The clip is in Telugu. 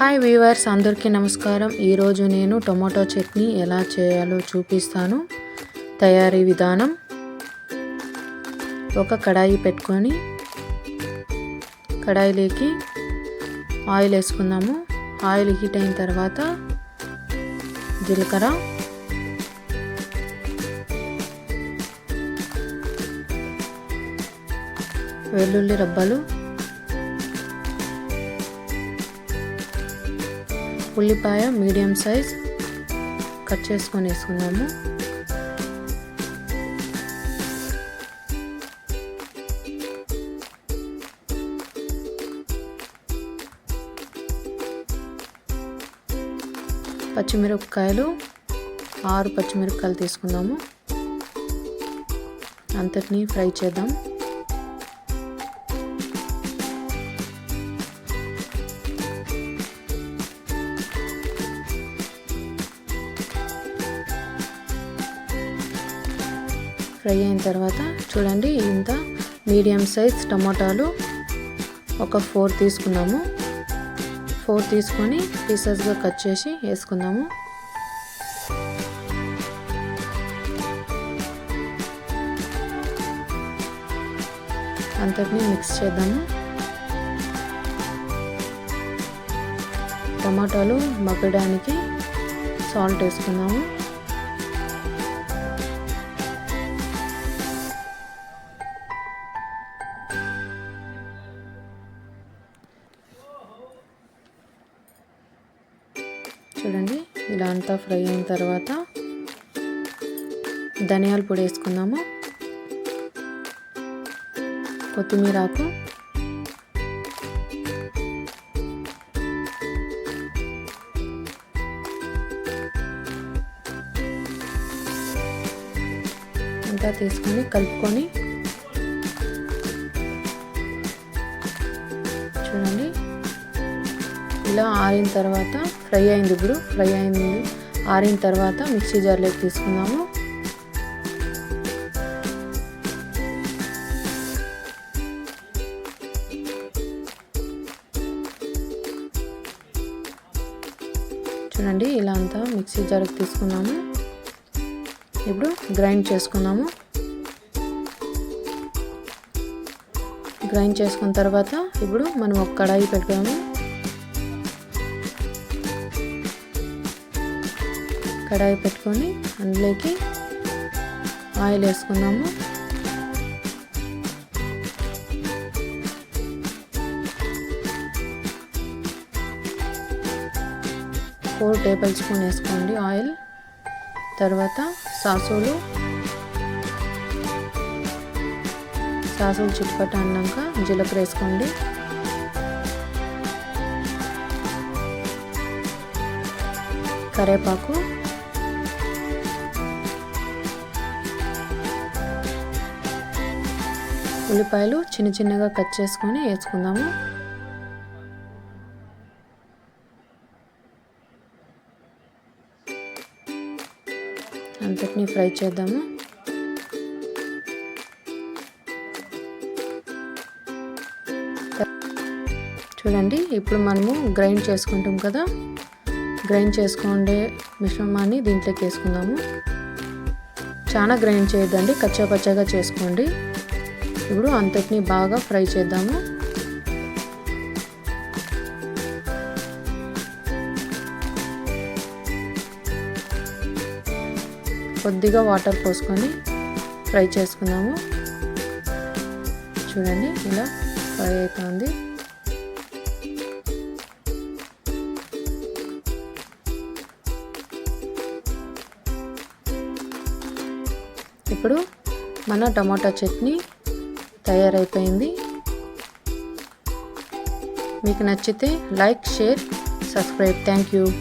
హాయ్ వ్యూవర్స్, అందరికీ నమస్కారం. ఈరోజు నేను టొమాటో చట్నీ ఎలా చేయాలో చూపిస్తాను. తయారీ విధానం: ఒక కడాయి పెట్టుకొని కడాయిలోకి ఆయిల్ వేసుకుందాము. ఆయిల్ హీట్ అయిన తర్వాత జీలకర్ర, వెల్లుల్లి రబ్బలు, ఉల్లిపాయ మీడియం సైజ్ కట్ చేసుకొని వేసుకుందాము. పచ్చిమిరపకాయలు 6 పచ్చిమిరపకాయలు తీసుకుందాము. అంతటిని ఫ్రై చేద్దాం. ఫ్రై అయిన తర్వాత చూడండి, ఇంత మీడియం సైజ్ టమాటాలు ఒక 4 తీసుకున్నాము. 4 తీసుకొని పీసెస్గా కట్ చేసి వేసుకుందాము. అంతటిని మిక్స్ చేద్దాము. టమాటాలు మగ్గడానికి సాల్ట్ వేసుకుందాము. చూడండి, ఇలా అంతా ఫ్రై అయిన తర్వాత ధనియాల పొడి వేసుకుందాము. కొత్తిమీర ఆకు, అంతా తీసుకొని కలుపుకొని చూడండి, ఇలా ఆరిన తర్వాత ఫ్రై అయింది. ఇప్పుడు ఆరిన తర్వాత మిక్సీ జార్లోకి తీసుకుందాము. చూడండి, ఇలా అంతా మిక్సీ జార్కి తీసుకున్నాము. ఇప్పుడు గ్రైండ్ చేసుకున్నాము. గ్రైండ్ చేసుకున్న తర్వాత ఇప్పుడు మనం ఒక కడాయి పెట్టుకున్నాము. కడాయి పెట్టుకొని అందులోకి ఆయిల్ వేసుకుందాము. ఫోర్ టేబుల్ స్పూన్ వేసుకోండి ఆయిల్. తర్వాత సాసులు చిట్పట అన్నాక జీలకర్ర వేసుకోండి. కరివేపాకు, ఉల్లిపాయలు చిన్నగా కట్ చేసుకొని వేసుకుందాము. అంతటిని ఫ్రై చేద్దాము. చూడండి, ఇప్పుడు మనము గ్రైండ్ చేసుకుంటాం కదా, గ్రైండ్ చేసుకుండే మిశ్రమాన్ని దీంట్లోకి వేసుకుందాము. చాలా గ్రైండ్ చేయొద్దండి, కచ్చాపచ్చాగా చేసుకోండి. ఇప్పుడు అంతటిని బాగా ఫ్రై చేద్దాము. కొద్దిగా వాటర్ పోసుకొని ఫ్రై చేసుకుందాము. చూడండి, ఇలా ఫ్రై అవుతుంది. ఇప్పుడు మన టమాటా చట్నీ తయారైపోయింది. మీకు నచ్చితే like, share, subscribe. Thank you.